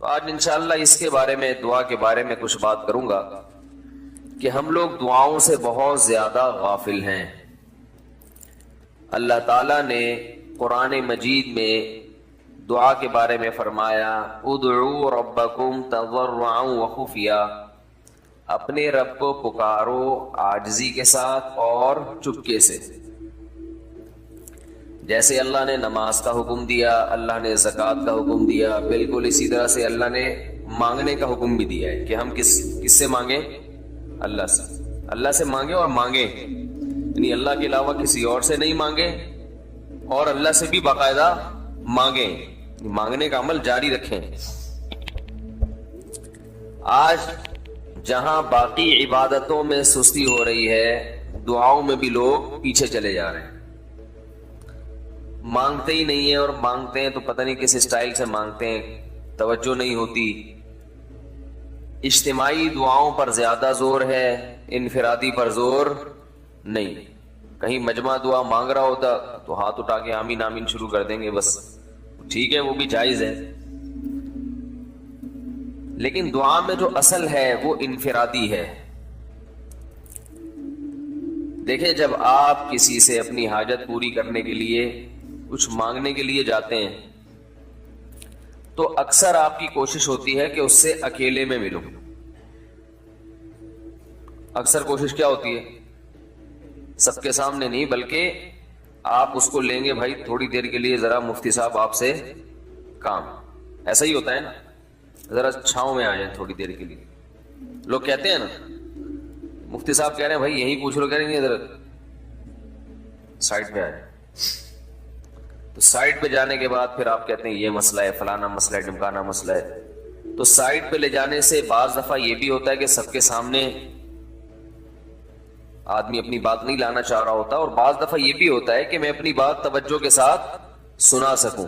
تو آج انشاءاللہ اس کے بارے میں، دعا کے بارے میں کچھ بات کروں گا کہ ہم لوگ دعاؤں سے بہت زیادہ غافل ہیں۔ اللہ تعالیٰ نے قرآن مجید میں دعا کے بارے میں فرمایا ادعوا ربکم تضرعا وخفیا، اپنے رب کو پکارو عاجزی کے ساتھ اور چپکے سے۔ جیسے اللہ نے نماز کا حکم دیا، اللہ نے زکوٰۃ کا حکم دیا، بالکل اسی طرح سے اللہ نے مانگنے کا حکم بھی دیا ہے کہ ہم کس سے مانگیں؟ اللہ سے۔ اللہ سے مانگیں اور مانگیں، یعنی اللہ کے علاوہ کسی اور سے نہیں مانگیں، اور اللہ سے بھی باقاعدہ مانگیں، مانگنے کا عمل جاری رکھیں۔ آج جہاں باقی عبادتوں میں سستی ہو رہی ہے، دعاؤں میں بھی لوگ پیچھے چلے جا رہے ہیں، مانگتے ہی نہیں ہیں، اور مانگتے ہیں تو پتہ نہیں کس اسٹائل سے مانگتے ہیں، توجہ نہیں ہوتی۔ اجتماعی دعاؤں پر زیادہ زور ہے، انفرادی پر زور نہیں۔ کہیں مجمع دعا مانگ رہا ہوتا تو ہاتھ اٹھا کے آمین آمین شروع کر دیں گے، بس ٹھیک ہے، وہ بھی جائز ہے، لیکن دعا میں جو اصل ہے وہ انفرادی ہے۔ دیکھیں، جب آپ کسی سے اپنی حاجت پوری کرنے کے لیے، کچھ مانگنے کے لیے جاتے ہیں، تو اکثر آپ کی کوشش ہوتی ہے کہ اس سے اکیلے میں ملو۔ اکثر کوشش کیا ہوتی ہے؟ سب کے سامنے نہیں، بلکہ آپ اس کو لیں گے، بھائی تھوڑی دیر کے لیے ذرا مفتی صاحب آپ سے کام، ایسا ہی ہوتا ہے نا، ذرا چھاؤں میں آ جائیں تھوڑی دیر کے لیے۔ لوگ کہتے ہیں نا، مفتی صاحب کہہ رہے ہیں بھائی یہیں پوچھ لو، کہہ رہے ہیں ادھر سائڈ پہ آ جائیں۔ تو سائڈ پہ جانے کے بعد پھر آپ کہتے ہیں یہ مسئلہ ہے، فلانا مسئلہ ہے، ڈمکانا مسئلہ ہے۔ تو سائڈ پہ لے جانے سے بعض دفعہ یہ بھی ہوتا ہے کہ سب کے سامنے آدمی اپنی بات نہیں لانا چاہ رہا ہوتا، اور بعض دفعہ یہ بھی ہوتا ہے کہ میں اپنی بات توجہ کے ساتھ سنا سکوں۔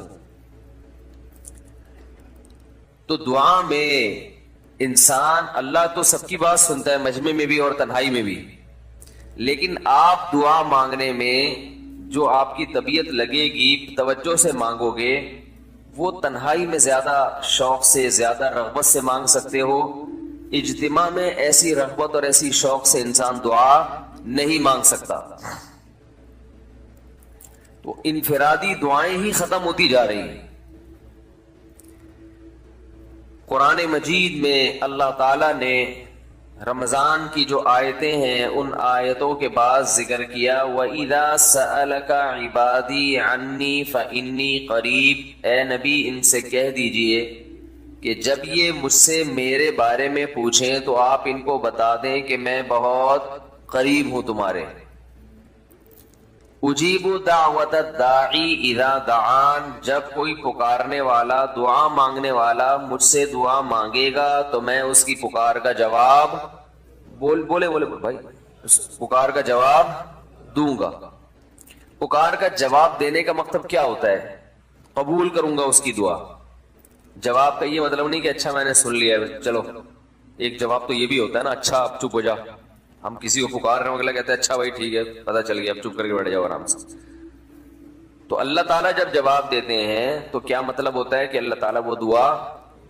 تو دعا میں انسان، اللہ تو سب کی بات سنتا ہے، مجمع میں بھی اور تنہائی میں بھی، لیکن آپ دعا مانگنے میں جو آپ کی طبیعت لگے گی، توجہ سے مانگو گے، وہ تنہائی میں زیادہ شوق سے، زیادہ رغبت سے مانگ سکتے ہو۔ اجتماع میں ایسی رغبت اور ایسی شوق سے انسان دعا نہیں مانگ سکتا۔ تو انفرادی دعائیں ہی ختم ہوتی جا رہی ہیں۔ قرآن مجید میں اللہ تعالیٰ نے رمضان کی جو آیتیں ہیں، ان آیتوں کے بعد ذکر کیا وَإِذَا سَأَلَكَ عِبَادِي عَنِّي فَإِنِّي قَرِيب، اے نبی ان سے کہہ دیجئے کہ جب یہ مجھ سے میرے بارے میں پوچھیں تو آپ ان کو بتا دیں کہ میں بہت قریب ہوں تمہارے۔ اجیب دعوت الداعی اذا دعان، جب کوئی پکارنے والا، دعا مانگنے والا مجھ سے دعا مانگے گا تو میں اس کی پکار کا جواب بولے بھائی، پکار کا جواب دوں گا۔ پکار کا جواب دینے کا مطلب کیا ہوتا ہے؟ قبول کروں گا اس کی دعا۔ جواب کا یہ مطلب نہیں کہ اچھا میں نے سن لیا ہے، چلو، ایک جواب تو یہ بھی ہوتا ہے نا، اچھا اب چپ ہو جا۔ ہم کسی کو پکار رہے ہیں، اگلا کہتا ہے اچھا بھائی ٹھیک ہے، پتہ چل گیا، اب چپ کر کے بیٹھ جاؤ آرام سے۔ تو اللہ تعالیٰ جب جواب دیتے ہیں تو کیا مطلب ہوتا ہے کہ اللہ تعالیٰ وہ دعا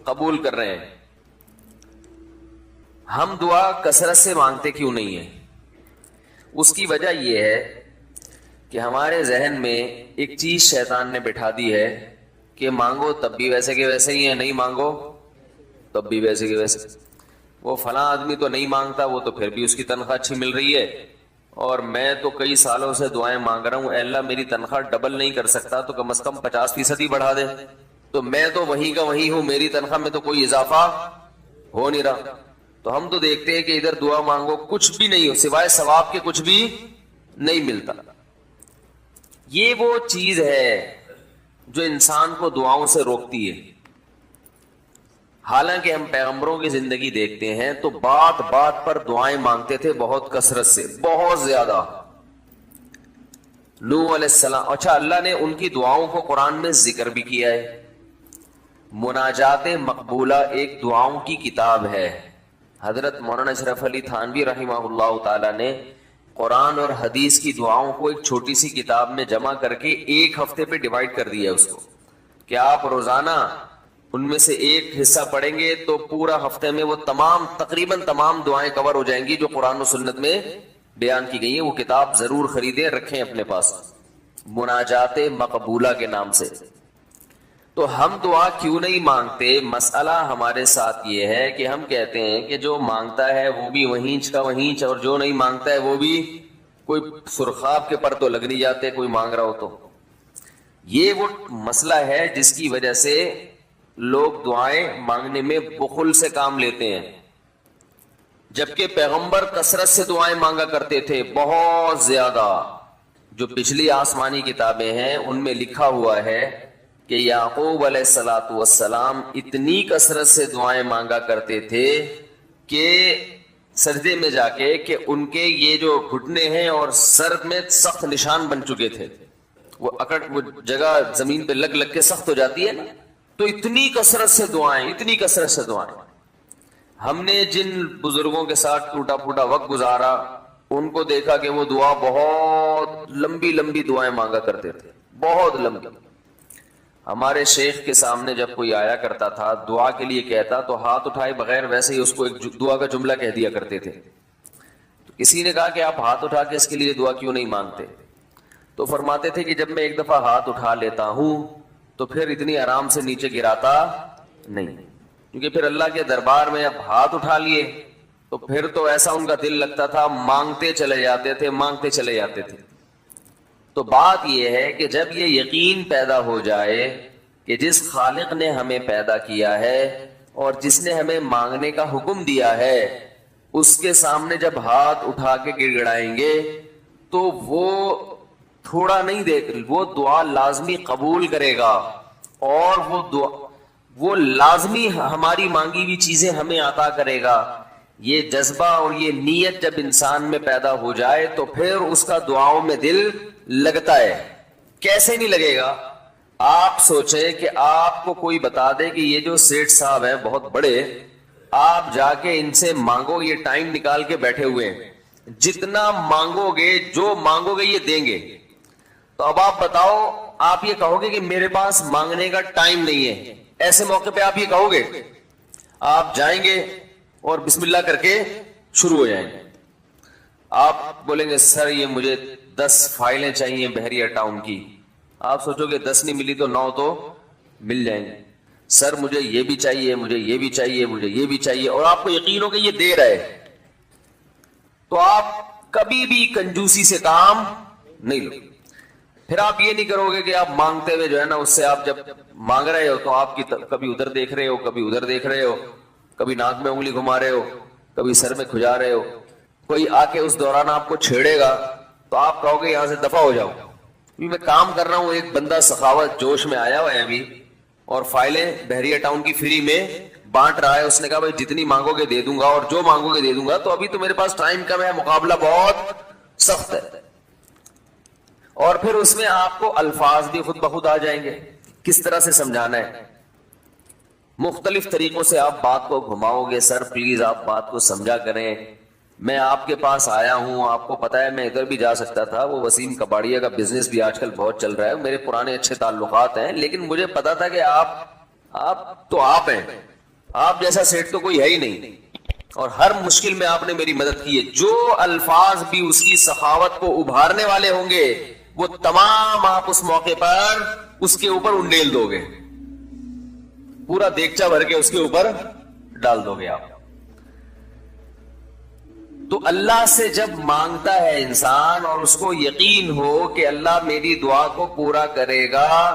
قبول کر رہے ہیں۔ ہم دعا کثرت سے مانگتے کیوں نہیں ہیں؟ اس کی وجہ یہ ہے کہ ہمارے ذہن میں ایک چیز شیطان نے بٹھا دی ہے کہ مانگو تب بھی ویسے کے ویسے ہی ہیں، نہیں مانگو تب بھی ویسے کے ویسے۔ وہ فلاں آدمی تو نہیں مانگتا، وہ تو پھر بھی اس کی تنخواہ اچھی مل رہی ہے، اور میں تو کئی سالوں سے دعائیں مانگ رہا ہوں، اے اللہ میری تنخواہ ڈبل نہیں کر سکتا تو کم از کم 50% ہی بڑھا دے، تو میں تو وہیں کا وہیں ہوں، میری تنخواہ میں تو کوئی اضافہ ہو نہیں رہا۔ تو ہم تو دیکھتے ہیں کہ ادھر دعا مانگو کچھ بھی نہیں ہو، سوائے ثواب کے کچھ بھی نہیں ملتا۔ یہ وہ چیز ہے جو انسان کو دعاؤں سے روکتی ہے۔ حالانکہ ہم پیغمبروں کی زندگی دیکھتے ہیں تو بات بات پر دعائیں مانگتے تھے، بہت کثرت سے، بہت زیادہ۔ نوح علیہ السلام، اچھا اللہ نے ان کی دعاؤں کو قرآن میں ذکر بھی کیا ہے۔ مناجات مقبولہ ایک دعاؤں کی کتاب ہے۔ حضرت مولانا اشرف علی تھانوی رحمہ اللہ تعالی نے قرآن اور حدیث کی دعاؤں کو ایک چھوٹی سی کتاب میں جمع کر کے ایک ہفتے پہ ڈیوائیڈ کر دیا اس کو، کہ آپ روزانہ ان میں سے ایک حصہ پڑھیں گے تو پورا ہفتے میں وہ تقریباً تمام دعائیں کور ہو جائیں گی جو قرآن و سنت میں بیان کی گئی ہیں. وہ کتاب ضرور خریدیں, رکھیں اپنے پاس, مناجات مقبولہ کے نام سے. تو ہم دعا کیوں نہیں مانگتے؟ مسئلہ ہمارے ساتھ یہ ہے کہ ہم کہتے ہیں کہ جو مانگتا ہے وہ بھی وہیں کا وہیں, اور جو نہیں مانگتا ہے وہ بھی کوئی سرخاب کے پر تو لگ نہیں جاتے کوئی مانگ رہا ہو تو. یہ وہ مسئلہ ہے جس کی وجہ سے لوگ دعائیں مانگنے میں بخل سے کام لیتے ہیں, جبکہ پیغمبر کثرت سے دعائیں مانگا کرتے تھے, بہت زیادہ. جو پچھلی آسمانی کتابیں ہیں ان میں لکھا ہوا ہے کہ یعقوب علیہ الصلوۃ والسلام اتنی کثرت سے دعائیں مانگا کرتے تھے کہ سجدے میں جا کے کہ ان کے یہ جو گھٹنے ہیں اور سر میں سخت نشان بن چکے تھے, وہ جگہ زمین پہ لگ لگ کے سخت ہو جاتی ہے نا, تو اتنی کثرت سے دعائیں. ہم نے جن بزرگوں کے ساتھ ٹوٹا پھوٹا وقت گزارا ان کو دیکھا کہ وہ دعا بہت لمبی لمبی دعائیں مانگا کرتے تھے, بہت لمبی. ہمارے شیخ کے سامنے جب کوئی آیا کرتا تھا دعا کے لیے کہتا تو ہاتھ اٹھائے بغیر ویسے ہی اس کو ایک دعا کا جملہ کہہ دیا کرتے تھے. تو کسی نے کہا کہ آپ ہاتھ اٹھا کے اس کے لیے دعا کیوں نہیں مانگتے؟ تو فرماتے تھے کہ جب میں ایک دفعہ ہاتھ اٹھا لیتا ہوں تو پھر اتنی آرام سے نیچے گراتا نہیں, کیونکہ پھر اللہ کے دربار میں اب ہاتھ اٹھا لیے تو پھر تو ایسا ان کا دل لگتا تھا, مانگتے چلے جاتے تھے. تو بات یہ ہے کہ جب یہ یقین پیدا ہو جائے کہ جس خالق نے ہمیں پیدا کیا ہے اور جس نے ہمیں مانگنے کا حکم دیا ہے اس کے سامنے جب ہاتھ اٹھا کے گڑ گڑائیں گے تو وہ تھوڑا نہیں دیکھ, وہ دعا لازمی قبول کرے گا, اور وہ لازمی ہماری مانگی ہوئی چیزیں ہمیں عطا کرے گا. یہ جذبہ اور یہ نیت جب انسان میں پیدا ہو جائے تو پھر اس کا دعاؤں میں دل لگتا ہے. کیسے نہیں لگے گا؟ آپ سوچیں کہ آپ کو کوئی بتا دے کہ یہ جو سیٹھ صاحب ہیں بہت بڑے, آپ جا کے ان سے مانگو, یہ ٹائم نکال کے بیٹھے ہوئے ہیں, جتنا مانگو گے جو مانگو گے یہ دیں گے. تو اب آپ بتاؤ, آپ یہ کہو گے کہ میرے پاس مانگنے کا ٹائم نہیں ہے, ایسے موقع پہ آپ یہ کہو گے؟ آپ جائیں گے اور بسم اللہ کر کے شروع ہو جائیں گے. آپ بولیں گے سر یہ مجھے 10 فائلیں چاہیے بحریہ ٹاؤن کی. آپ سوچو گے 10 نہیں ملی تو 9 تو مل جائیں گے. سر مجھے یہ بھی چاہیے, مجھے یہ بھی چاہیے, مجھے یہ بھی چاہیے, اور آپ کو یقین ہو کہ یہ دے رہے, تو آپ کبھی بھی کنجوسی سے کام نہیں لو. پھر آپ یہ نہیں کرو گے کہ آپ مانگتے ہوئے جو ہے نا اس سے آپ جب مانگ رہے ہو تو آپ کی کبھی ادھر دیکھ رہے ہو, کبھی ادھر دیکھ رہے ہو, کبھی ناک میں انگلی گھما رہے ہو, کبھی سر میں کھجا رہے ہو. کوئی آ کے اس دوران آپ کو چھیڑے گا تو آپ کہو گے یہاں سے دفع ہو جاؤ, میں کام کر رہا ہوں. ایک بندہ سخاوت جوش میں آیا ہوا ہے ابھی اور فائلیں بحریہ ٹاؤن کی فری میں بانٹ رہا ہے. اس نے کہا بھائی جتنی مانگو گے دے دوں گا, اور جو مانگو گے دے دوں گا, تو ابھی تو میرے پاس ٹائم کم ہے, مقابلہ بہت سخت ہے. اور پھر اس میں آپ کو الفاظ بھی خود بخود آ جائیں گے, کس طرح سے سمجھانا ہے. مختلف طریقوں سے آپ بات کو گھماؤ گے. سر پلیز آپ بات کو سمجھا کریں, میں آپ کے پاس آیا ہوں, آپ کو پتا ہے میں ادھر بھی جا سکتا تھا, وہ وسیم کباڑیا کا بزنس بھی آج کل بہت چل رہا ہے, میرے پرانے اچھے تعلقات ہیں, لیکن مجھے پتا تھا کہ آپ ہیں, آپ جیسا سیٹ تو کوئی ہے ہی نہیں, اور ہر مشکل میں آپ نے میری مدد کی ہے. جو الفاظ بھی اس کی سخاوت کو ابھارنے والے ہوں گے وہ تمام آپ اس موقع پر اس کے اوپر انڈیل دو گے, پورا دیگچا بھر کے اس کے اوپر ڈال دو گے آپ. تو اللہ سے جب مانگتا ہے انسان اور اس کو یقین ہو کہ اللہ میری دعا کو پورا کرے گا,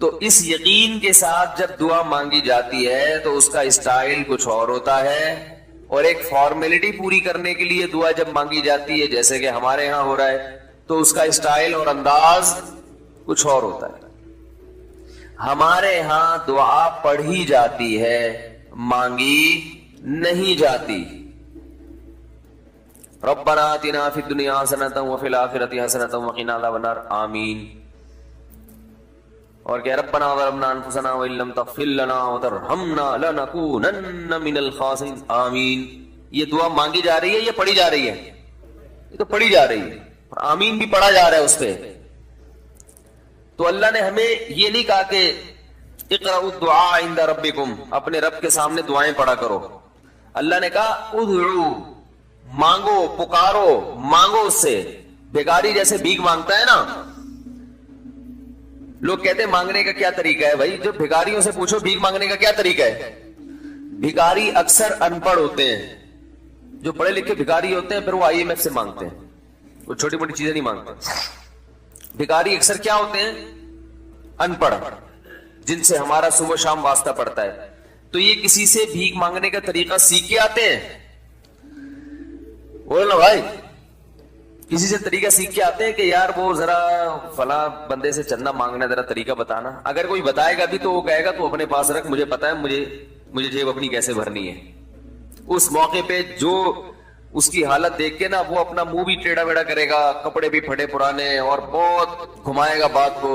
تو اس یقین کے ساتھ جب دعا مانگی جاتی ہے تو اس کا اسٹائل کچھ اور ہوتا ہے, اور ایک فارمیلٹی پوری کرنے کے لیے دعا جب مانگی جاتی ہے جیسے کہ ہمارے ہاں ہو رہا ہے تو اس کا اسٹائل اور انداز کچھ اور ہوتا ہے. ہمارے ہاں دعا پڑھی جاتی ہے, مانگی نہیں جاتی. ربنا آتنا فی الدنیا حسنۃ وفی الآخرۃ حسنۃ وقنا عذاب النار آمین. اور کہ ربنا ظلمنا انفسنا وان لم تغفر لنا وترحمنا لنکونن من الخاسرین آمین. یہ دعا مانگی جا رہی ہے, یہ پڑھی جا رہی ہے, یہ تو پڑھی جا رہی ہے, اور آمین بھی پڑھا جا رہا ہے اس پہ. تو اللہ نے ہمیں یہ نہیں کہا کہ اقرأوا الدعاء عند ربکم، اپنے رب کے سامنے دعائیں پڑھا کرو. اللہ نے کہا ادعو، مانگو، پکارو، مانگو اس سے. بھیکاری جیسے بھیک مانگتا ہے نا، لوگ کہتے ہیں مانگنے کا کیا طریقہ ہے. بھائی جو بھیکاریوں سے پوچھو بھیک مانگنے کا کیا طریقہ ہے. بھیکاری اکثر ان پڑھ ہوتے ہیں. جو پڑھے لکھے بھیکاری ہوتے ہیں پھر وہ IMF سے مانگتے ہیں، وہ چھوٹی موٹی چیزیں نہیں مانگتے. بھیکاری اکثر کیا ہوتے ہیں؟ ان پڑھ، جن سے ہمارا صبح شام واسطہ پڑتا ہے. تو یہ کسی سے بھیک مانگنے کا طریقہ سیکھ کے آتے ہیں؟ بولو نا بھائی، کسی سے طریقہ سیکھ کے آتے ہیں کہ یار وہ ذرا فلاں بندے سے چندہ مانگنا ذرا طریقہ بتانا. اگر کوئی بتائے گا بھی تو وہ کہے گا تو اپنے پاس رکھ، مجھے پتا ہے مجھے جیب اپنی کیسے بھرنی ہے. اس موقع پہ جو اس کی حالت دیکھ کے نا وہ اپنا منہ بھی ٹیڑھا ویڑا کرے گا، کپڑے بھی پھٹے پرانے، اور بہت گھمائے گا بات کو.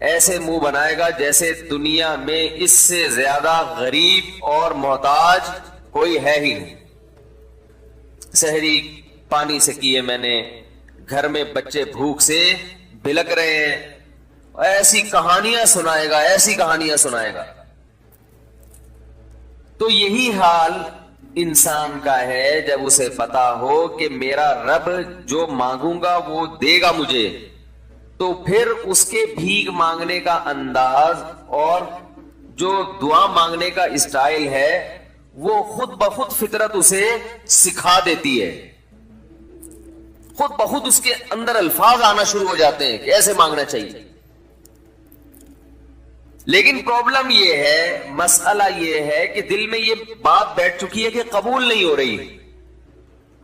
ایسے منہ بنائے گا جیسے دنیا میں اس سے زیادہ غریب اور محتاج کوئی ہے ہی نہیں. سحری پانی سے کیے میں نے، گھر میں بچے بھوک سے بلک رہے ہیں. ایسی کہانیاں سنائے گا، ایسی کہانیاں سنائے گا. تو یہی حال انسان کا ہے جب اسے پتا ہو کہ میرا رب جو مانگوں گا وہ دے گا مجھے، تو پھر اس کے بھیک مانگنے کا انداز اور جو دعا مانگنے کا اسٹائل ہے وہ خود بخود فطرت اسے سکھا دیتی ہے. خود بخود اس کے اندر الفاظ آنا شروع ہو جاتے ہیں کہ ایسے مانگنا چاہیے. لیکن پرابلم یہ ہے، مسئلہ یہ ہے کہ دل میں یہ بات بیٹھ چکی ہے کہ قبول نہیں ہو رہی.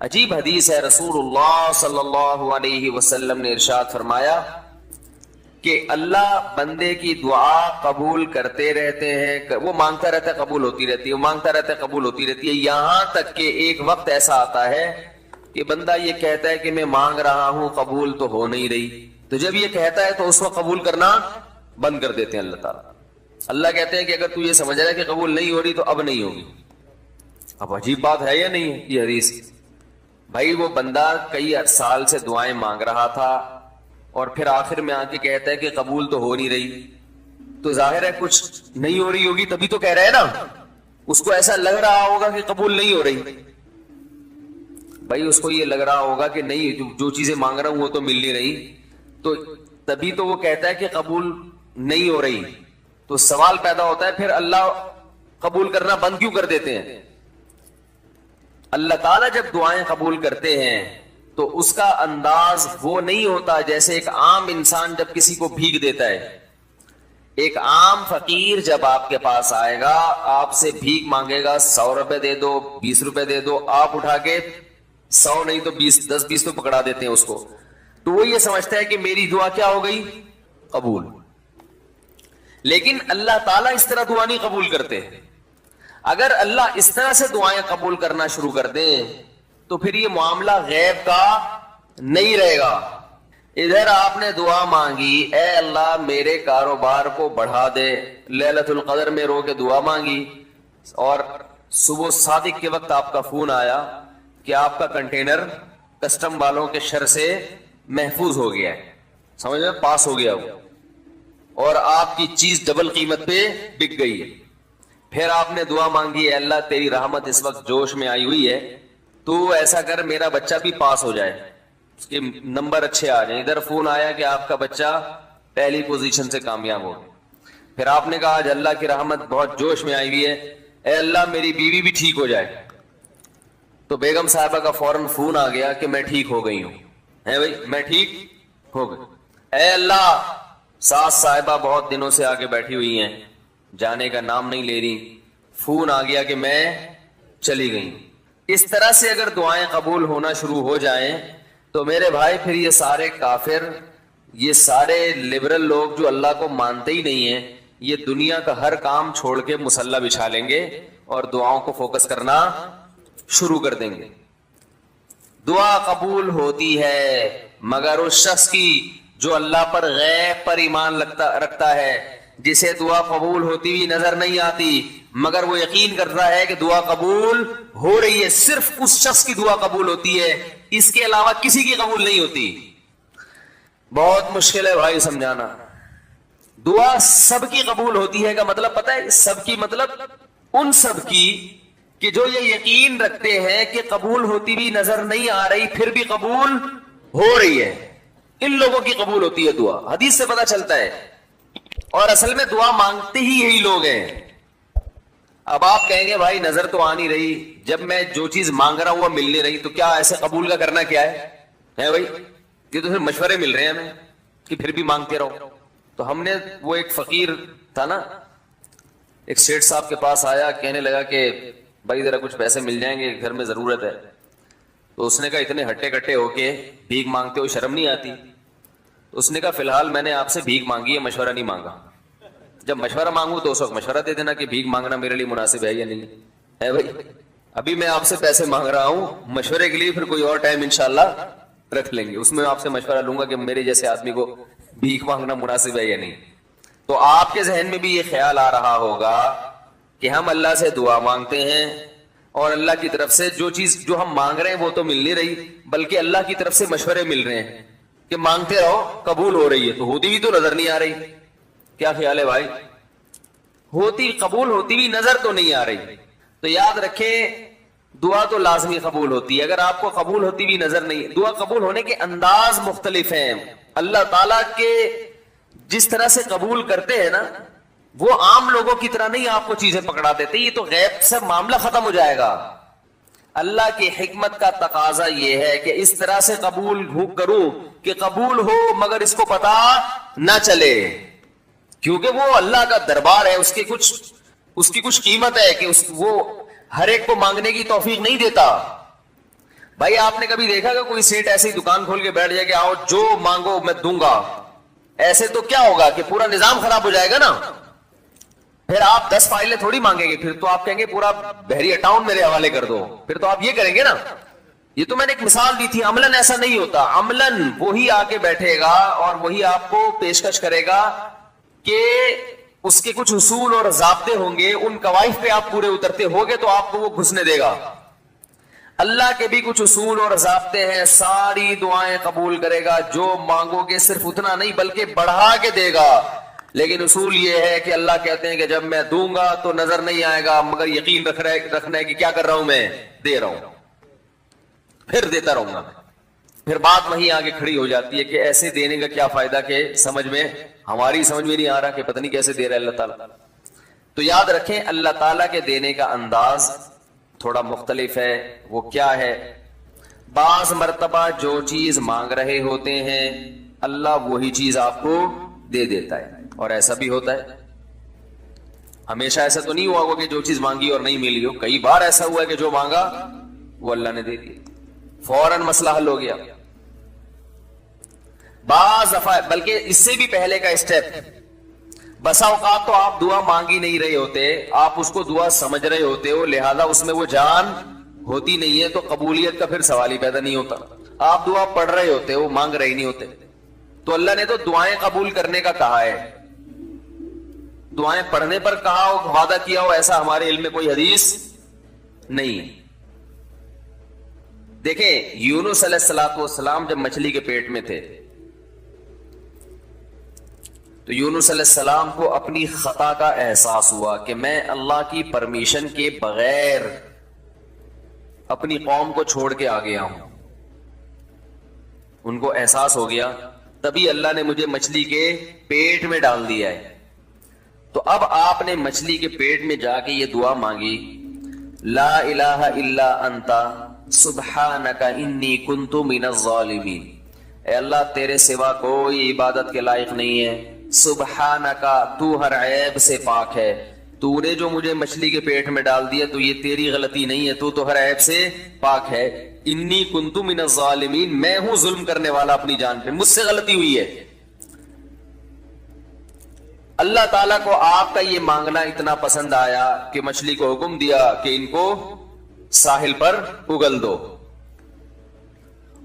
عجیب حدیث ہے، رسول اللہ صلی اللہ علیہ وسلم نے ارشاد فرمایا کہ اللہ بندے کی دعا قبول کرتے رہتے ہیں. وہ مانگتا رہتا ہے قبول ہوتی رہتی ہے، وہ مانگتا رہتا ہے قبول ہوتی رہتی ہے، یہاں تک کہ ایک وقت ایسا آتا ہے کہ بندہ یہ کہتا ہے کہ میں مانگ رہا ہوں قبول تو ہو نہیں رہی. تو جب یہ کہتا ہے تو اس وقت قبول کرنا بند کر دیتے ہیں اللہ تعالیٰ. اللہ کہتے ہیں کہ اگر تو یہ سمجھ رہا ہے کہ قبول نہیں ہو رہی تو اب نہیں ہوگی. اب عجیب بات ہے یا نہیں ہے یہ حدیث؟ بھائی وہ بندہ کئی سال سے دعائیں مانگ رہا تھا اور پھر آخر میں آ کے کہتا ہے کہ قبول تو ہو نہیں رہی، تو ظاہر ہے کچھ نہیں ہو رہی ہوگی تبھی تو کہہ رہا ہے نا. اس کو ایسا لگ رہا ہوگا کہ قبول نہیں ہو رہی. بھائی اس کو یہ لگ رہا ہوگا کہ نہیں، جو چیزیں مانگ رہا ہوں وہ تو مل نہیں رہی، تو تبھی تو وہ کہتا ہے کہ قبول نہیں ہو رہی. تو سوال پیدا ہوتا ہے پھر اللہ قبول کرنا بند کیوں کر دیتے ہیں؟ اللہ تعالیٰ جب دعائیں قبول کرتے ہیں تو اس کا انداز وہ نہیں ہوتا جیسے ایک عام انسان جب کسی کو بھیک دیتا ہے. ایک عام فقیر جب آپ کے پاس آئے گا، آپ سے بھیک مانگے گا، 100 روپے دے دو، 20 روپے دے دو، آپ اٹھا کے 100 نہیں تو 10-20 تو پکڑا دیتے ہیں اس کو. تو وہ یہ سمجھتا ہے کہ میری دعا کیا ہو گئی؟ قبول. لیکن اللہ تعالیٰ اس طرح دعا نہیں قبول کرتے. اگر اللہ اس طرح سے دعائیں قبول کرنا شروع کر دیں تو پھر یہ معاملہ غیب کا نہیں رہے گا. ادھر آپ نے دعا مانگی، اے اللہ میرے کاروبار کو بڑھا دے، لیلۃ القدر میں رو کے دعا مانگی، اور صبح صادق کے وقت آپ کا فون آیا کہ آپ کا کنٹینر کسٹم والوں کے شر سے محفوظ ہو گیا ہے، سمجھ میں پاس ہو گیا ہو، اور آپ کی چیز ڈبل قیمت پہ بک گئی ہے. پھر آپ نے دعا مانگی، اے اللہ تیری رحمت اس وقت جوش میں آئی ہوئی ہے، تو ایسا کر میرا بچہ بھی پاس ہو جائے، اس کے نمبر اچھے آ جائیں. ادھر فون آیا کہ آپ کا بچہ پہلی پوزیشن سے کامیاب ہو گیا. پھر آپ نے کہا آج اللہ کی رحمت بہت جوش میں آئی ہوئی ہے، اے اللہ میری بیوی بھی ٹھیک ہو جائے. تو بیگم صاحبہ کا فوراً فون آ گیا کہ میں ٹھیک ہو گئی ہوں. ہے بھائی میں ٹھیک ہو گئی. اے اللہ ساس صاحبہ بہت دنوں سے آگے بیٹھی ہوئی ہیں، جانے کا نام نہیں لے رہی، فون آ گیا کہ میں چلی گئی. اس طرح سے اگر دعائیں قبول ہونا شروع ہو جائیں تو میرے بھائی پھر یہ سارے کافر، یہ سارے لبرل لوگ جو اللہ کو مانتے ہی نہیں ہیں، یہ دنیا کا ہر کام چھوڑ کے مصلی بچھا لیں گے اور دعاؤں کو فوکس کرنا شروع کر دیں گے. دعا قبول ہوتی ہے مگر اس شخص کی جو اللہ پر غیب پر ایمان رکھتا ہے، جسے دعا قبول ہوتی ہوئی نظر نہیں آتی مگر وہ یقین کرتا ہے کہ دعا قبول ہو رہی ہے. صرف اس شخص کی دعا قبول ہوتی ہے، اس کے علاوہ کسی کی قبول نہیں ہوتی. بہت مشکل ہے بھائی سمجھانا، دعا سب کی قبول ہوتی ہے کا مطلب پتہ ہے؟ سب کی مطلب ان سب کی کہ جو یہ یقین رکھتے ہیں کہ قبول ہوتی بھی نظر نہیں آ رہی پھر بھی قبول ہو رہی ہے، ان لوگوں کی قبول ہوتی ہے دعا. حدیث سے پتہ چلتا ہے. اور اصل میں دعا مانگتے ہی یہی لوگ ہیں. اب آپ کہیں گے بھائی نظر تو آ نہیں رہی، جب میں جو چیز مانگ رہا ہوں وہ مل نہیں رہی، تو کیا ایسے قبول کا کرنا کیا ہے بھائی؟ یہ تو پھر مشورے مل رہے ہیں ہمیں کہ پھر بھی مانگتے رہو. تو ہم نے وہ ایک فقیر تھا نا، ایک سیٹھ صاحب کے پاس آیا، کہنے لگا کہ بھائی ذرا کچھ پیسے مل جائیں گے، گھر میں ضرورت ہے. تو اس نے کہا اتنے ہٹے کٹے ہو کے بھیک مانگتے ہو، شرم نہیں آتی؟ تو اس نے کہا فی الحال میں نے آپ سے بھیک مانگی ہے، مشورہ نہیں مانگا. جب مشورہ مانگوں تو اس وقت مشورہ دے دینا کہ بھیک مانگنا میرے لیے مناسب ہے یا نہیں ہے بھائی. ابھی میں آپ سے پیسے مانگ رہا ہوں مشورے کے لیے، پھر کوئی اور ٹائم انشاءاللہ رکھ لیں گے، اس میں آپ سے مشورہ لوں گا کہ میرے جیسے آدمی کو بھیک مانگنا مناسب ہے یا نہیں. تو آپ کے ذہن میں بھی یہ خیال آ رہا ہوگا کہ ہم اللہ سے دعا مانگتے ہیں اور اللہ کی طرف سے جو چیز جو ہم مانگ رہے ہیں وہ تو مل نہیں رہی، بلکہ اللہ کی طرف سے مشورے مل رہے ہیں کہ مانگتے رہو قبول ہو رہی ہے، تو ہوتی بھی تو نظر نہیں آ رہی. کیا خیال ہے بھائی؟ ہوتی قبول ہوتی بھی نظر تو نہیں آ رہی. تو یاد رکھیں دعا تو لازمی قبول ہوتی ہے. اگر آپ کو قبول ہوتی بھی نظر نہیں، دعا قبول ہونے کے انداز مختلف ہیں. اللہ تعالیٰ کے جس طرح سے قبول کرتے ہیں نا، وہ عام لوگوں کی طرح نہیں آپ کو چیزیں پکڑا دیتے، یہ تو غیب سے معاملہ ختم ہو جائے گا. اللہ کی حکمت کا تقاضا یہ ہے کہ اس طرح سے قبول کروں کہ قبول ہو مگر اس کو پتا نہ چلے، کیونکہ وہ اللہ کا دربار ہے، اس کی کچھ قیمت ہے کہ وہ ہر ایک کو مانگنے کی توفیق نہیں دیتا. بھائی آپ نے کبھی دیکھا کہ کوئی سیٹ ایسی دکان کھول کے بیٹھ جائے کہ آؤ جو مانگو میں دوں گا؟ ایسے تو کیا ہوگا کہ پورا نظام خراب ہو جائے گا نا. پھر آپ 10 فائلیں تھوڑی مانگیں گے، پھر تو آپ کہیں گے پورا بحریہ ٹاؤن میرے حوالے کر دو، پھر تو آپ یہ کریں گے نا. یہ تو میں نے ایک مثال دی تھی. عملاً ایسا نہیں ہوتا. عملاً وہی آ کے بیٹھے گا اور وہی آپ کو پیشکش کرے گا کہ اس کے کچھ اصول اور ضابطے ہوں گے، ان قواعد پہ آپ پورے اترتے ہوگے تو آپ کو وہ گھسنے دے گا. اللہ کے بھی کچھ اصول اور ضابطے ہیں، ساری دعائیں قبول کرے گا، جو مانگو گے صرف اتنا نہیں بلکہ بڑھا کے دے گا. لیکن اصول یہ ہے کہ اللہ کہتے ہیں کہ جب میں دوں گا تو نظر نہیں آئے گا، مگر یقین رکھنا ہے کہ کیا کر رہا ہوں، میں دے رہا ہوں، پھر دیتا رہوں گا. پھر بات وہیں آگے کھڑی ہو جاتی ہے کہ ایسے دینے کا کیا فائدہ کہ ہماری سمجھ میں نہیں آ رہا کہ پتہ نہیں کیسے دے رہا ہے اللہ تعالیٰ. تو یاد رکھیں اللہ تعالیٰ کے دینے کا انداز تھوڑا مختلف ہے. وہ کیا ہے؟ بعض مرتبہ جو چیز مانگ رہے ہوتے ہیں اللہ وہی چیز آپ کو دے دیتا ہے، اور ایسا بھی ہوتا ہے. ہمیشہ ایسا تو نہیں ہوا ہوگا کہ جو چیز مانگی اور نہیں ملی ہو. کئی بار ایسا ہوا ہے کہ جو مانگا وہ اللہ نے دے دیا، فوراً مسئلہ حل ہو گیا. بعض دفعہ بلکہ اس سے بھی پہلے کا اسٹیپ، بسا اوقات تو آپ دعا مانگی نہیں رہے ہوتے، آپ اس کو دعا سمجھ رہے ہوتے ہو، لہذا اس میں وہ جان ہوتی نہیں ہے، تو قبولیت کا پھر سوال ہی پیدا نہیں ہوتا. آپ دعا پڑھ رہے ہوتے ہو، مانگ رہے نہیں ہوتے. تو اللہ نے تو دعائیں قبول کرنے کا کہا ہے، دعائیں پڑھنے پر کہا ہو، وعدہ کیا ہو، ایسا ہمارے علم میں کوئی حدیث نہیں ہے. دیکھیں یونس علیہ السلام جب مچھلی کے پیٹ میں تھے تو یونس علیہ السلام کو اپنی خطا کا احساس ہوا کہ میں اللہ کی پرمیشن کے بغیر اپنی قوم کو چھوڑ کے آ گیا ہوں. ان کو احساس ہو گیا، تبھی اللہ نے مجھے مچھلی کے پیٹ میں ڈال دیا ہے. تو اب آپ نے مچھلی کے پیٹ میں جا کے یہ دعا مانگی، لا الہ الا انت سبحانک انی کنت من الظالمین. اے اللہ تیرے سوا کوئی عبادت کے لائق نہیں ہے، سبحانک تو ہر عیب سے پاک ہے، تو نے جو مجھے مچھلی کے پیٹ میں ڈال دیا تو یہ تیری غلطی نہیں ہے، تو ہر عیب سے پاک ہے. انی کنت من الظالمین، میں ہوں ظلم کرنے والا اپنی جان پہ، مجھ سے غلطی ہوئی ہے. اللہ تعالیٰ کو آپ کا یہ مانگنا اتنا پسند آیا کہ مچھلی کو حکم دیا کہ ان کو ساحل پر اگل دو.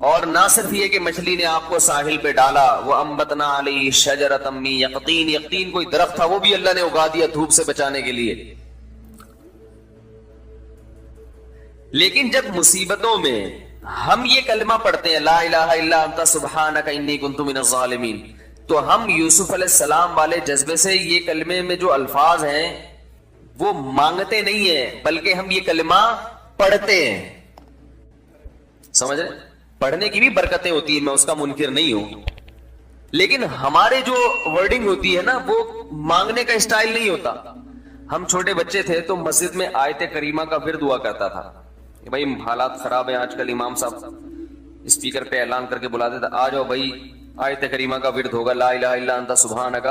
اور نہ صرف یہ کہ مچھلی نے آپ کو ساحل پہ ڈالا، وہ انبتنا علیہ شجرۃ من یقطین، یقطین کوئی درخت تھا وہ بھی اللہ نے اگا دیا دھوپ سے بچانے کے لیے. لیکن جب مصیبتوں میں ہم یہ کلمہ پڑھتے ہیں لا الہ الا انت سبحانک انی کنت من الظالمین، تو ہم یوسف علیہ السلام والے جذبے سے یہ کلمے میں جو الفاظ ہیں وہ مانگتے نہیں ہیں، بلکہ ہم یہ کلمہ پڑھتے ہیں. سمجھ رہے؟ پڑھنے کی بھی برکتیں ہوتی ہیں، میں اس کا منکر نہیں ہوں، لیکن ہمارے جو ورڈنگ ہوتی ہے نا وہ مانگنے کا اسٹائل نہیں ہوتا. ہم چھوٹے بچے تھے تو مسجد میں آیت کریمہ کا ورد ہوا کرتا تھا کہ بھائی حالات خراب ہیں آج کل، امام صاحب اسپیکر پہ اعلان کر کے بلاتے تھے آ جاؤ بھائی آیت کریمہ کا ورد ہوگا، لا الہ الا انت سبحانک